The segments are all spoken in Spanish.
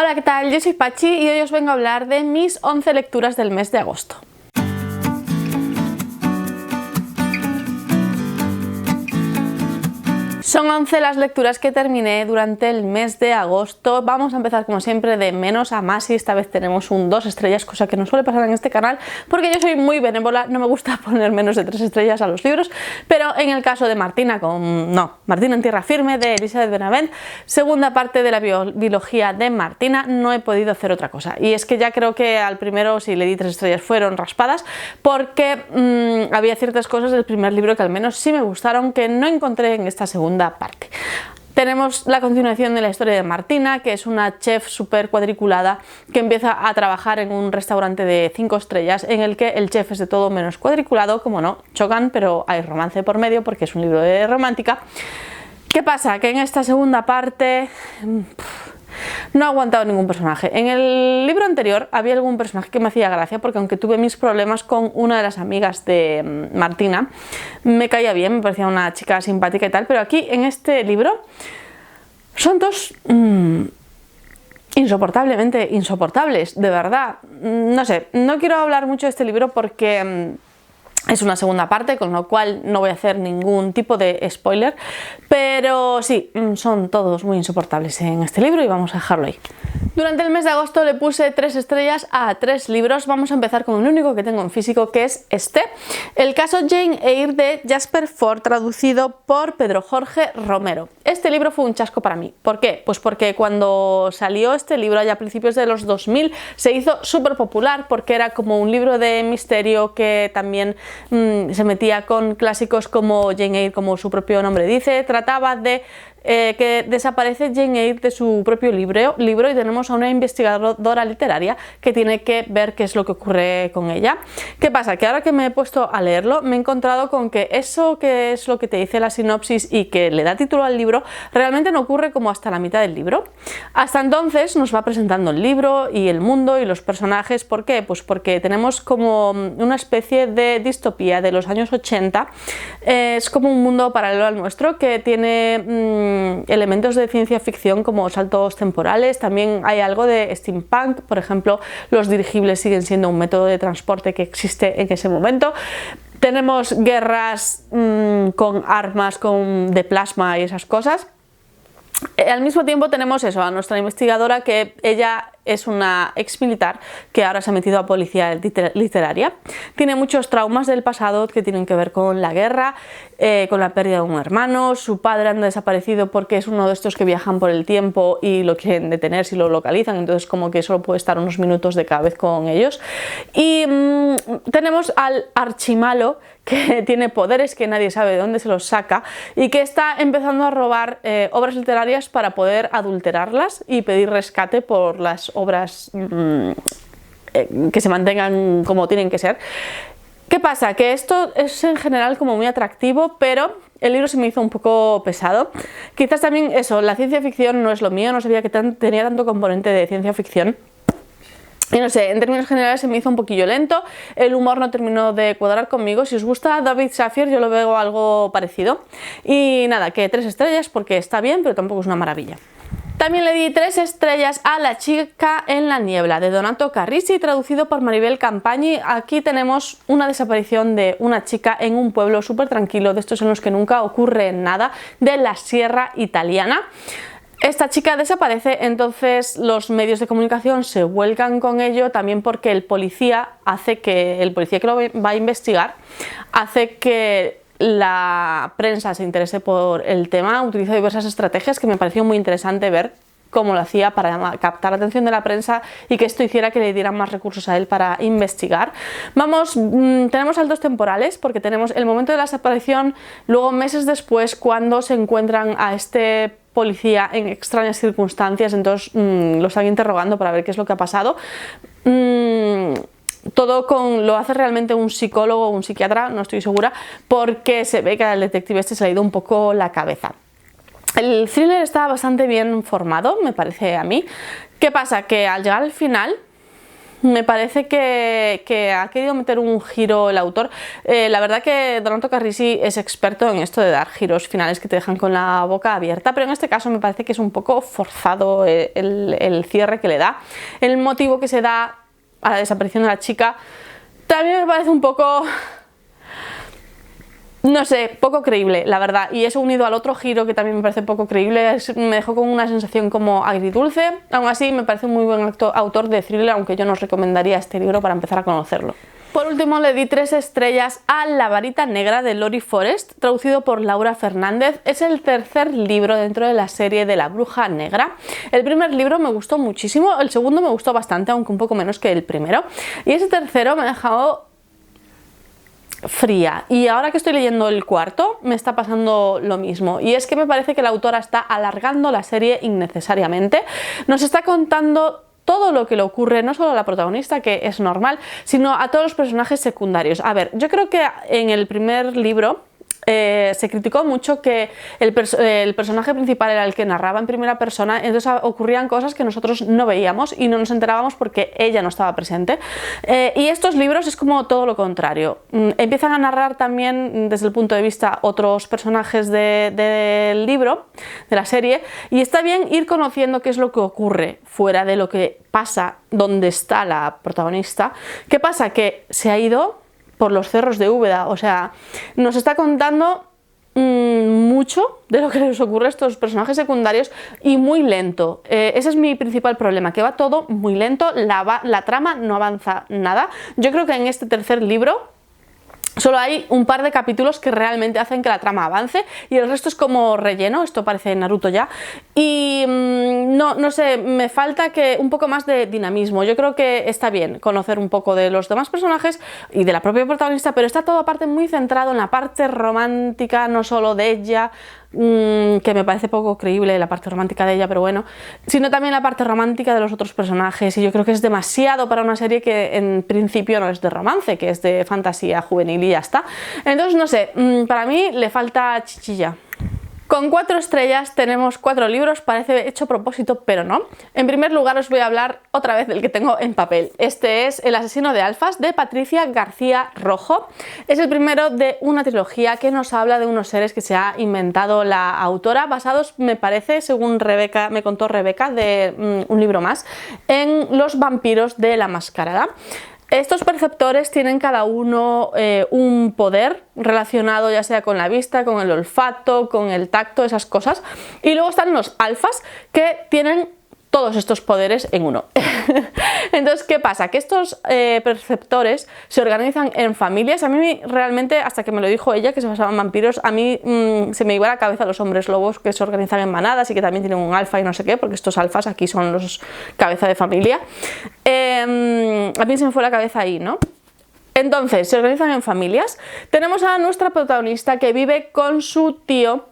Hola, ¿qué tal? Yo soy Pachi y hoy os vengo a hablar de mis 11 lecturas del mes de agosto. Son 11 las lecturas que terminé durante el mes de agosto. Vamos a empezar como siempre de menos a más y esta vez tenemos un 2 estrellas, cosa que no suele pasar en este canal porque yo soy muy benévola, no me gusta poner menos de 3 estrellas a los libros, pero en el caso de Martina, Martina en tierra firme de Elizabeth Benavent, segunda parte de la biología de Martina, no he podido hacer otra cosa. Y es que ya creo que al primero, si le di 3 estrellas, fueron raspadas porque había ciertas cosas del primer libro que al menos sí me gustaron, que no encontré en esta segunda parte. Tenemos la continuación de la historia de Martina, que es una chef súper cuadriculada que empieza a trabajar en un restaurante de 5 estrellas en el que el chef es de todo menos cuadriculado. Como no, chocan, pero hay romance por medio porque es un libro de romántica. ¿Qué pasa? Que en esta segunda parte no ha aguantado ningún personaje. En el libro anterior había algún personaje que me hacía gracia porque aunque tuve mis problemas con una de las amigas de Martina, me caía bien, me parecía una chica simpática y tal, pero aquí en este libro son dos insoportablemente insoportables, de verdad. No sé, no quiero hablar mucho de este libro porque es una segunda parte, con lo cual no voy a hacer ningún tipo de spoiler, pero sí, son todos muy insoportables en este libro y vamos a dejarlo ahí. Durante el mes de agosto le puse 3 estrellas a 3 libros. Vamos a empezar con el único que tengo en físico, que es este, El caso Jane Eyre de Jasper Fforde, traducido por Pedro Jorge Romero. Este libro fue un chasco para mí. ¿Por qué? Pues porque cuando salió este libro allá a principios de los 2000 se hizo súper popular porque era como un libro de misterio que también se metía con clásicos como Jane Eyre, como su propio nombre dice. Trataba de que desaparece Jane Eyre de su propio libro y tenemos a una investigadora literaria que tiene que ver qué es lo que ocurre con ella. ¿Qué pasa? Que ahora que me he puesto a leerlo me he encontrado con que eso que es lo que te dice la sinopsis y que le da título al libro realmente no ocurre como hasta la mitad del libro. Hasta entonces nos va presentando el libro y el mundo y los personajes. ¿Por qué? Pues porque tenemos como una especie de distopía de los años 80. Es como un mundo paralelo al nuestro que tiene elementos de ciencia ficción como saltos temporales. También hay algo de steampunk, por ejemplo, los dirigibles siguen siendo un método de transporte que existe en ese momento. Tenemos guerras con armas de plasma y esas cosas. Al mismo tiempo tenemos eso, a nuestra investigadora, que ella es una ex militar que ahora se ha metido a policía literaria. Tiene muchos traumas del pasado que tienen que ver con la guerra, con la pérdida de un hermano. Su padre anda desaparecido porque es uno de estos que viajan por el tiempo y lo quieren detener si lo localizan, entonces como que solo puede estar unos minutos de cada vez con ellos. Y tenemos al archimalo que tiene poderes que nadie sabe de dónde se los saca y que está empezando a robar obras literarias para poder adulterarlas y pedir rescate por las obras que se mantengan como tienen que ser. ¿Qué pasa? Que esto es en general como muy atractivo, pero el libro se me hizo un poco pesado. Quizás también eso, la ciencia ficción no es lo mío, no sabía que tenía tanto componente de ciencia ficción. Y no sé, en términos generales se me hizo un poquillo lento, el humor no terminó de cuadrar conmigo. Si os gusta David Shafir, yo lo veo algo parecido. Y nada, que 3 estrellas porque está bien, pero tampoco es una maravilla. También le di 3 estrellas a La chica en la niebla, de Donato Carrisi, traducido por Maribel Campañi. Aquí tenemos una desaparición de una chica en un pueblo súper tranquilo, de estos en los que nunca ocurre nada, de la sierra italiana. Esta chica desaparece, entonces los medios de comunicación se vuelcan con ello, también porque el policía que lo va a investigar hace que la prensa se interese por el tema, utiliza diversas estrategias que me pareció muy interesante ver cómo lo hacía para captar la atención de la prensa y que esto hiciera que le dieran más recursos a él para investigar. Tenemos saltos temporales porque tenemos el momento de la desaparición, luego meses después cuando se encuentran a este policía en extrañas circunstancias, entonces lo están interrogando para ver qué es lo que ha pasado. Todo lo hace realmente un psicólogo o un psiquiatra, no estoy segura, porque se ve que al detective este se le ha ido un poco la cabeza. El thriller está bastante bien formado, me parece a mí. ¿Qué pasa? Que al llegar al final Me parece que ha querido meter un giro el autor. La verdad que Donato Carrisi es experto en esto de dar giros finales que te dejan con la boca abierta, pero en este caso me parece que es un poco forzado el cierre que le da. El motivo que se da a la desaparición de la chica también me parece un poco... no sé, poco creíble, la verdad, y eso unido al otro giro que también me parece poco creíble, me dejó con una sensación como agridulce. Aún así me parece un muy buen autor de thriller, aunque yo no os recomendaría este libro para empezar a conocerlo. Por último le di 3 estrellas a La varita negra de Lori Forest, traducido por Laura Fernández. Es el tercer libro dentro de la serie de La bruja negra. El primer libro me gustó muchísimo, el segundo me gustó bastante, aunque un poco menos que el primero, y ese tercero me ha dejado fría, y ahora que estoy leyendo el cuarto me está pasando lo mismo, y es que me parece que la autora está alargando la serie innecesariamente. Nos está contando todo lo que le ocurre, no solo a la protagonista, que es normal, sino a todos los personajes secundarios. A ver, yo creo que en el primer libro se criticó mucho que el personaje principal era el que narraba en primera persona, entonces ocurrían cosas que nosotros no veíamos y no nos enterábamos porque ella no estaba presente. Y estos libros es como todo lo contrario. Empiezan a narrar también desde el punto de vista otros personajes del libro, de la serie, y está bien ir conociendo qué es lo que ocurre fuera de lo que pasa donde está la protagonista. ¿Qué pasa? Que se ha ido por los cerros de Úbeda, o sea, nos está contando mucho de lo que les ocurre a estos personajes secundarios y muy lento. Ese es mi principal problema, que va todo muy lento, la trama no avanza nada. Yo creo que en este tercer libro solo hay un par de capítulos que realmente hacen que la trama avance y el resto es como relleno. Esto parece Naruto ya, y no sé, me falta un poco más de dinamismo. Yo creo que está bien conocer un poco de los demás personajes y de la propia protagonista, pero está todo aparte muy centrado en la parte romántica, no solo de ella, que me parece poco creíble la parte romántica de ella, pero bueno, sino también la parte romántica de los otros personajes, y yo creo que es demasiado para una serie que en principio no es de romance, que es de fantasía juvenil y ya está. Entonces no sé, para mí le falta chichilla. Con 4 estrellas tenemos 4 libros, parece hecho a propósito, pero no. En primer lugar os voy a hablar otra vez del que tengo en papel. Este es El asesino de Alfas, de Patricia García Rojo. Es el primero de una trilogía que nos habla de unos seres que se ha inventado la autora, basados, me parece, según me contó Rebeca, de un libro más, en los vampiros de La Mascarada. Estos perceptores tienen cada uno un poder relacionado ya sea con la vista, con el olfato, con el tacto, esas cosas. Y luego están los alfas, que tienen todos estos poderes en uno. Entonces, ¿qué pasa? Que estos perceptores se organizan en familias. A mí realmente, hasta que me lo dijo ella, que se basaban en vampiros, a mí se me iba a la cabeza los hombres lobos que se organizan en manadas y que también tienen un alfa y no sé qué, porque estos alfas aquí son los cabeza de familia. A mí se me fue la cabeza ahí, ¿no? Entonces, se organizan en familias. Tenemos a nuestra protagonista que vive con su tío,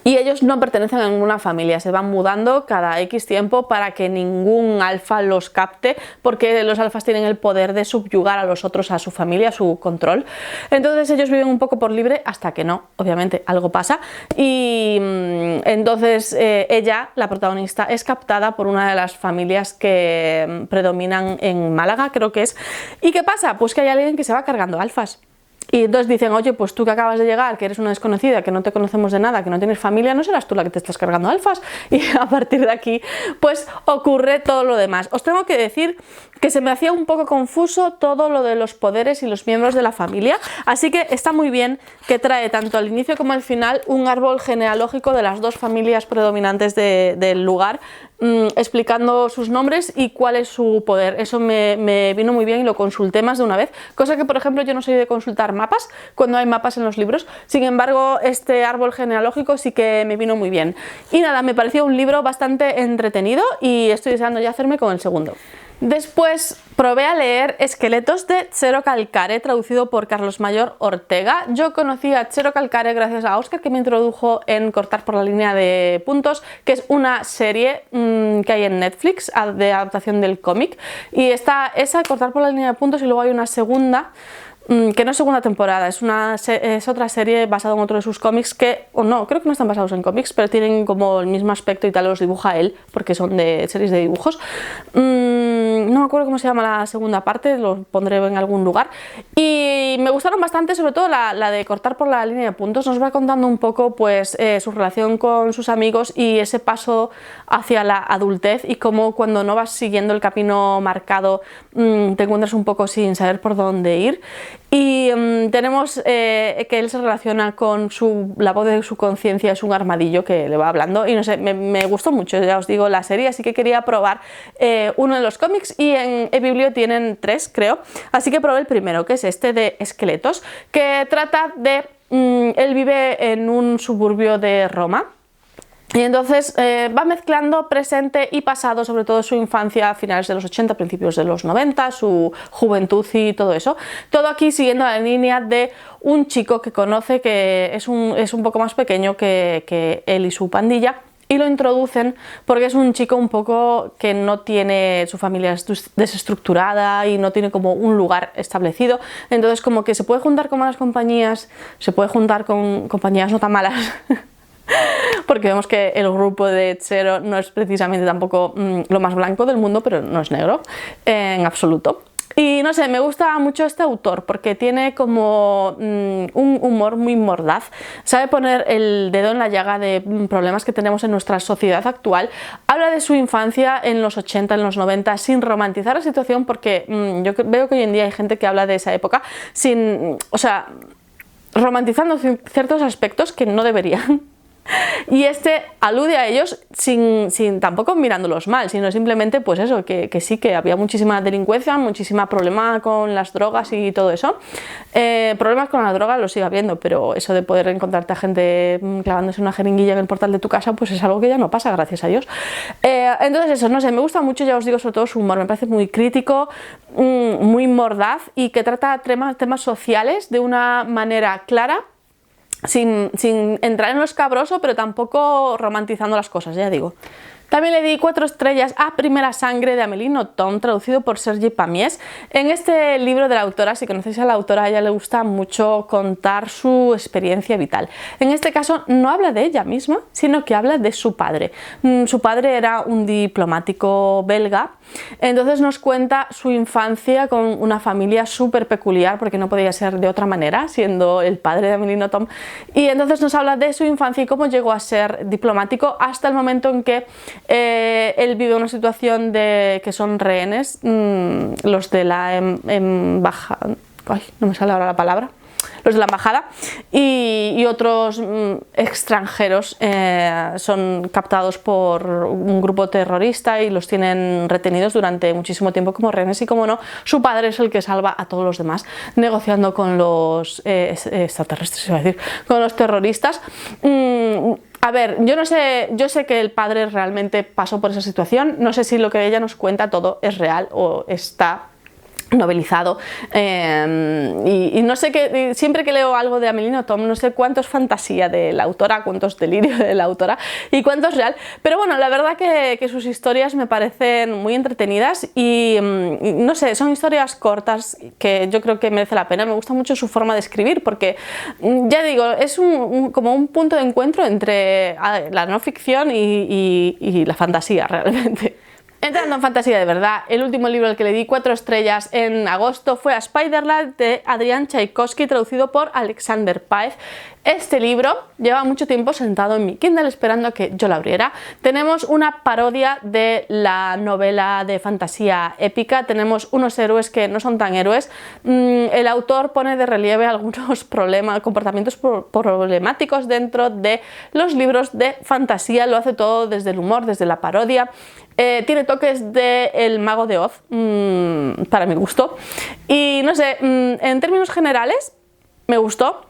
y ellos no pertenecen a ninguna familia, se van mudando cada X tiempo para que ningún alfa los capte, porque los alfas tienen el poder de subyugar a los otros, a su familia, a su control. Entonces ellos viven un poco por libre hasta que no, obviamente algo pasa, y entonces ella, la protagonista, es captada por una de las familias que predominan en Málaga, creo que es. ¿Y qué pasa? Pues que hay alguien que se va cargando alfas. Y entonces dicen, oye, pues tú que acabas de llegar, que eres una desconocida, que no te conocemos de nada, que no tienes familia, ¿no serás tú la que te estás cargando alfas? Y a partir de aquí, pues ocurre todo lo demás. Os tengo que decir que se me hacía un poco confuso todo lo de los poderes y los miembros de la familia, así que está muy bien que trae tanto al inicio como al final un árbol genealógico de las dos familias predominantes del lugar, explicando sus nombres y cuál es su poder. Eso me vino muy bien y lo consulté más de una vez, cosa que por ejemplo yo no soy de consultar mapas cuando hay mapas en los libros. Sin embargo, este árbol genealógico sí que me vino muy bien. Y nada, me pareció un libro bastante entretenido y estoy deseando ya hacerme con el segundo. Después probé a leer Esqueletos de Chero Calcare, traducido por Carlos Mayor Ortega. Yo conocí a Chero Calcare gracias a Óscar, que me introdujo en Cortar por la línea de puntos, que es una serie que hay en Netflix de adaptación del cómic. Y está esa, Cortar por la línea de puntos, y luego hay una segunda, que no es segunda temporada, es otra serie basada en otro de sus cómics o no, creo que no están basados en cómics, pero tienen como el mismo aspecto y tal, los dibuja él, porque son de series de dibujos. no me acuerdo cómo se llama la segunda parte, lo pondré en algún lugar, y me gustaron bastante, sobre todo la de cortar por la línea de puntos. Nos va contando un poco pues su relación con sus amigos y ese paso hacia la adultez, y cómo cuando no vas siguiendo el camino marcado te encuentras un poco sin saber por dónde ir. Y tenemos que él se relaciona con la voz de su conciencia, es un armadillo que le va hablando, y no sé, me gustó mucho, ya os digo, la serie, así que quería probar uno de los cómics, y en eBiblio tienen 3, creo, así que probé el primero, que es este de Esqueletos, que trata de... él vive en un suburbio de Roma. Y entonces va mezclando presente y pasado, sobre todo su infancia a finales de los 80, principios de los 90, su juventud y todo eso. Todo aquí siguiendo la línea de un chico que conoce, que es un poco más pequeño que él y su pandilla, y lo introducen porque es un chico un poco que no tiene, su familia es desestructurada y no tiene como un lugar establecido, entonces como que se puede juntar con malas compañías, se puede juntar con compañías no tan malas. Porque vemos que el grupo de Zero no es precisamente tampoco lo más blanco del mundo, pero no es negro en absoluto. Y no sé, me gusta mucho este autor porque tiene como un humor muy mordaz, sabe poner el dedo en la llaga de problemas que tenemos en nuestra sociedad actual, habla de su infancia en los 80, en los 90, sin romantizar la situación, porque yo veo que hoy en día hay gente que habla de esa época sin, o sea, romantizando ciertos aspectos que no deberían. Y este alude a ellos sin tampoco mirándolos mal, sino simplemente pues eso, que sí, que había muchísima delincuencia, muchísima problema con las drogas y todo eso. Problemas con la droga los sigue habiendo, pero eso de poder encontrarte a gente clavándose una jeringuilla en el portal de tu casa, pues es algo que ya no pasa, gracias a Dios. Entonces eso, no sé, me gusta mucho, ya os digo, sobre todo su humor, me parece muy crítico, muy mordaz, y que trata temas sociales de una manera clara, sin entrar en lo escabroso, pero tampoco romantizando las cosas, ya digo. También le di 4 estrellas a Primera Sangre de Amélie Nothomb, traducido por Sergi Pamies. En este libro de la autora, si conocéis a la autora, a ella le gusta mucho contar su experiencia vital. En este caso no habla de ella misma, sino que habla de su padre. Su padre era un diplomático belga, entonces nos cuenta su infancia con una familia súper peculiar, porque no podía ser de otra manera, siendo el padre de Amélie Nothomb. Y entonces nos habla de su infancia y cómo llegó a ser diplomático hasta el momento en que él vive una situación de que son rehenes, los de la embajada, no me sale ahora la palabra, los de la embajada, y otros extranjeros son captados por un grupo terrorista y los tienen retenidos durante muchísimo tiempo como rehenes, y como no, su padre es el que salva a todos los demás, negociando con los extraterrestres, iba a decir, con los terroristas. A ver, yo no sé, yo sé que el padre realmente pasó por esa situación, no sé si lo que ella nos cuenta todo es real o está novelizado, y no sé qué, siempre que leo algo de Amélie Nothomb no sé cuánto es fantasía de la autora, cuánto es delirio de la autora y cuánto es real, pero bueno, la verdad que sus historias me parecen muy entretenidas y no sé, son historias cortas que yo creo que merece la pena. Me gusta mucho su forma de escribir porque, ya digo, es como un punto de encuentro entre la no ficción y la fantasía realmente. Entrando en fantasía de verdad, el último libro al que le di 4 estrellas en agosto fue a Spiderland de Adrián Tchaikovsky, traducido por Alexander Paez. Este libro lleva mucho tiempo sentado en mi Kindle esperando a que yo lo abriera. Tenemos una parodia de la novela de fantasía épica, tenemos unos héroes que no son tan héroes. El autor pone de relieve algunos comportamientos problemáticos dentro de los libros de fantasía, lo hace todo desde el humor, desde la parodia. Tiene toques de El Mago de Oz, para mi gusto, y no sé, en términos generales me gustó.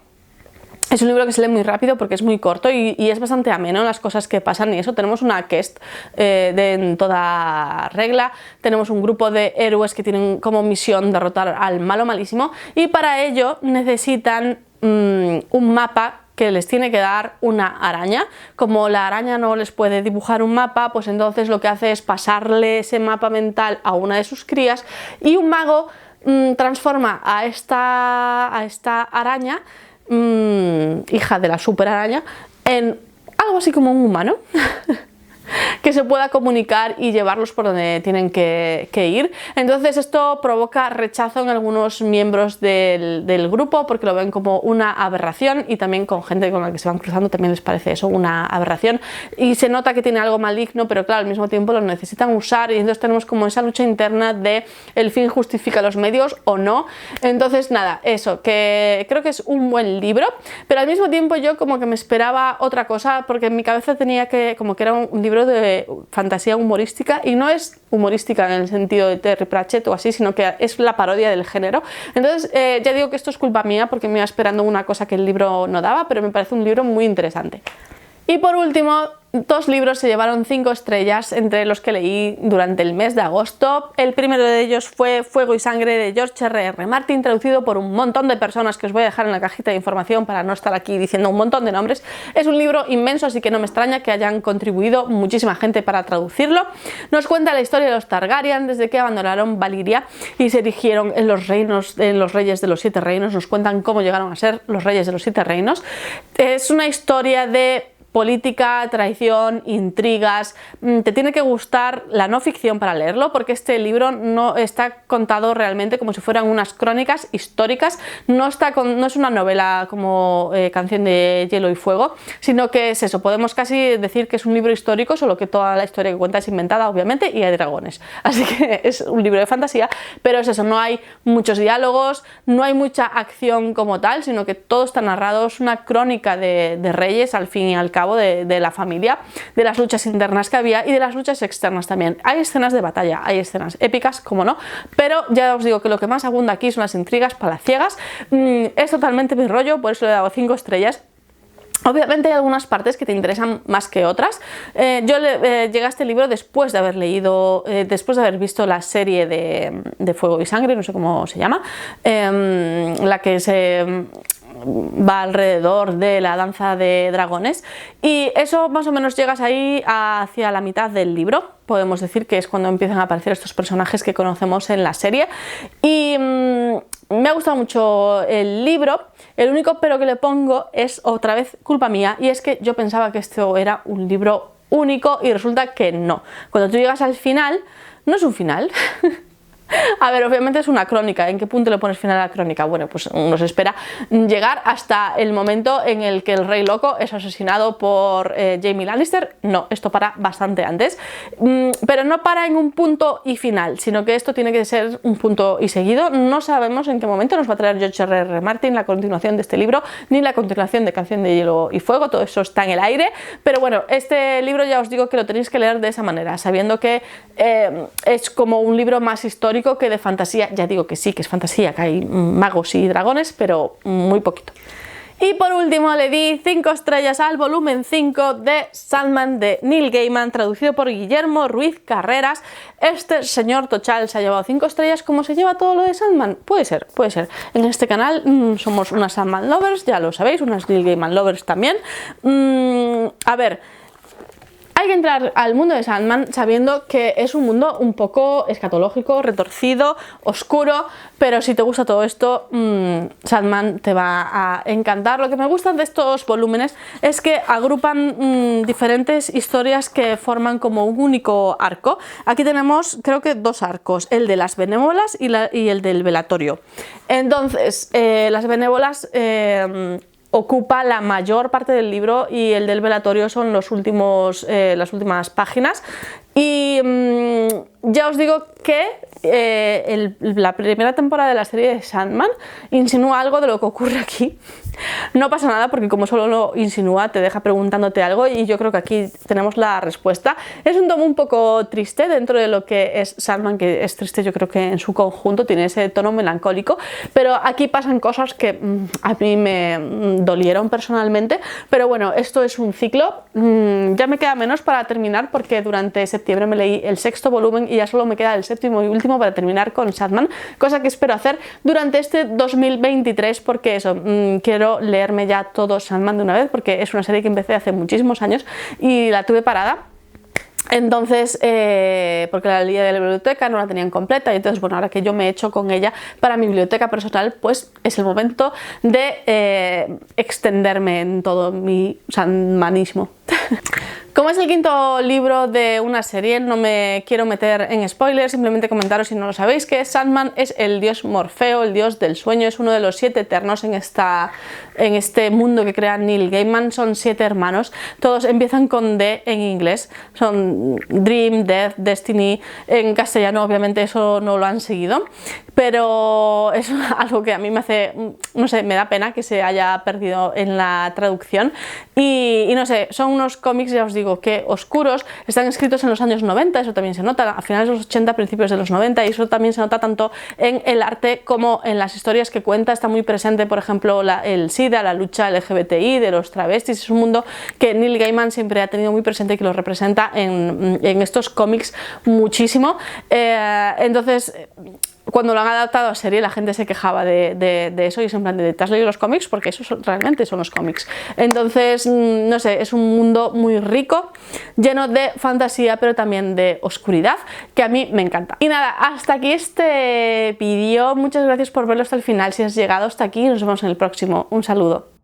Es un libro que se lee muy rápido porque es muy corto y es bastante ameno en las cosas que pasan y eso. Tenemos una quest en toda regla, tenemos un grupo de héroes que tienen como misión derrotar al malo malísimo, y para ello necesitan un mapa que les tiene que dar una araña. Como la araña no les puede dibujar un mapa, pues entonces lo que hace es pasarle ese mapa mental a una de sus crías, y un mago transforma a esta araña, hija de la super araña, en algo así como un humano que se pueda comunicar y llevarlos por donde tienen que ir. Entonces esto provoca rechazo en algunos miembros del grupo porque lo ven como una aberración, y también con gente con la que se van cruzando también les parece eso una aberración, y se nota que tiene algo maligno, pero claro, al mismo tiempo lo necesitan usar, y entonces tenemos como esa lucha interna de el fin justifica los medios o no. Entonces nada, eso, que creo que es un buen libro, pero al mismo tiempo yo como que me esperaba otra cosa, porque en mi cabeza tenía que, como que era un libro de fantasía humorística, y no es humorística en el sentido de Terry Pratchett o así, sino que es la parodia del género. Entonces ya digo que esto es culpa mía porque me iba esperando una cosa que el libro no daba, pero me parece un libro muy interesante. Y por último, 2 libros se llevaron 5 estrellas entre los que leí durante el mes de agosto. El primero de ellos fue Fuego y Sangre de George R.R. Martin, traducido por un montón de personas que os voy a dejar en la cajita de información para no estar aquí diciendo un montón de nombres. Es un libro inmenso, así que no me extraña que hayan contribuido muchísima gente para traducirlo. Nos cuenta la historia de los Targaryen desde que abandonaron Valiria y se erigieron en los reyes de los 7 reinos. Nos cuentan cómo llegaron a ser los reyes de los 7 reinos. Es una historia de política, traición, intrigas. Te tiene que gustar la no ficción para leerlo, porque este libro no está contado realmente como si fueran unas crónicas históricas, no es una novela como Canción de Hielo y Fuego, sino que es eso, podemos casi decir que es un libro histórico, solo que toda la historia que cuenta es inventada, obviamente, y hay dragones, así que es un libro de fantasía, pero es eso, no hay muchos diálogos, no hay mucha acción como tal, sino que todo está narrado, es una crónica de reyes, al fin y al cabo, de la familia, de las luchas internas que había y de las luchas externas también. Hay escenas de batalla, hay escenas épicas, como no, pero ya os digo que lo que más abunda aquí son las intrigas palaciegas. Es totalmente mi rollo, por eso le he dado 5 estrellas. Obviamente hay algunas partes que te interesan más que otras. Yo llegué a este libro después de haber leído, después de haber visto la serie de Fuego y Sangre, no sé cómo se llama, la que se va alrededor de la danza de dragones, y eso más o menos llegas ahí hacia la mitad del libro, podemos decir que es cuando empiezan a aparecer estos personajes que conocemos en la serie, y me ha gustado mucho el libro. El único pero que le pongo es otra vez culpa mía, y es que yo pensaba que esto era un libro único y resulta que no. Cuando tú llegas al final, no es un final. A ver, obviamente es una crónica. ¿En qué punto le pones final a la crónica? Bueno, pues nos espera llegar hasta el momento en el que el Rey Loco es asesinado por Jaime Lannister. No, esto para bastante antes, pero no para en un punto y final, sino que esto tiene que ser un punto y seguido. No sabemos en qué momento nos va a traer George R.R. Martin la continuación de este libro, ni la continuación de Canción de Hielo y Fuego, todo eso está en el aire, pero bueno, este libro ya os digo que lo tenéis que leer de esa manera, sabiendo que es como un libro más histórico que de fantasía. Ya digo que sí, que es fantasía, que hay magos y dragones, pero muy poquito. Y por último le di 5 estrellas al volumen 5 de Sandman de Neil Gaiman, traducido por Guillermo Ruiz Carreras. Este señor Tochal se ha llevado 5 estrellas. ¿Cómo se lleva todo lo de Sandman? Puede ser, puede ser. En este canal somos unas Sandman lovers, ya lo sabéis, unas Neil Gaiman lovers también. A ver, hay que entrar al mundo de Sandman sabiendo que es un mundo un poco escatológico, retorcido, oscuro, pero si te gusta todo esto, Sandman te va a encantar. Lo que me gusta de estos volúmenes es que agrupan diferentes historias que forman como un único arco. Aquí tenemos, creo que 2 arcos, el de las benévolas y el del velatorio. Entonces, las benévolas ocupa la mayor parte del libro y el del velatorio son las últimas páginas, y ya os digo que la primera temporada de la serie de Sandman insinúa algo de lo que ocurre aquí. No pasa nada porque como solo lo insinúa te deja preguntándote algo, y yo creo que aquí tenemos la respuesta. Es un tomo un poco triste dentro de lo que es Sandman, que es triste, yo creo que en su conjunto tiene ese tono melancólico, pero aquí pasan cosas que a mí me dolieron personalmente, pero bueno, esto es un ciclo. Ya me queda menos para terminar porque durante septiembre me leí el 6º volumen y ya solo me queda el 7º y último para terminar con Sandman, cosa que espero hacer durante este 2023 porque eso, quiero leerme ya todo Sandman de una vez porque es una serie que empecé hace muchísimos años y la tuve parada. Entonces, porque la leí de la biblioteca, no la tenían completa, y entonces, bueno, ahora que yo me he hecho con ella para mi biblioteca personal, pues es el momento de extenderme en todo mi sandmanismo. Como es el quinto libro de una serie, no me quiero meter en spoilers, simplemente comentaros si no lo sabéis que Sandman es el dios Morfeo, el dios del sueño, es uno de los 7 eternos en este mundo que crea Neil Gaiman. Son 7 hermanos, todos empiezan con D en inglés, son Dream, Death, Destiny, en castellano obviamente eso no lo han seguido, pero es algo que a mí me hace, no sé, me da pena que se haya perdido en la traducción y no sé, son unos cómics, ya os digo, que oscuros, están escritos en los años 90, eso también se nota, a finales de los 80, principios de los 90, y eso también se nota tanto en el arte como en las historias que cuenta. Está muy presente, por ejemplo, el SIDA, la lucha LGBTI, de los travestis. Es un mundo que Neil Gaiman siempre ha tenido muy presente y que lo representa en estos cómics muchísimo. Entonces, cuando lo han adaptado a serie, la gente se quejaba de eso y es en plan de, ¿te has leído los cómics? Porque eso realmente son los cómics. Entonces, no sé, es un mundo muy rico, lleno de fantasía, pero también de oscuridad, que a mí me encanta. Y nada, hasta aquí este vídeo. Muchas gracias por verlo hasta el final. Si has llegado hasta aquí, nos vemos en el próximo. Un saludo.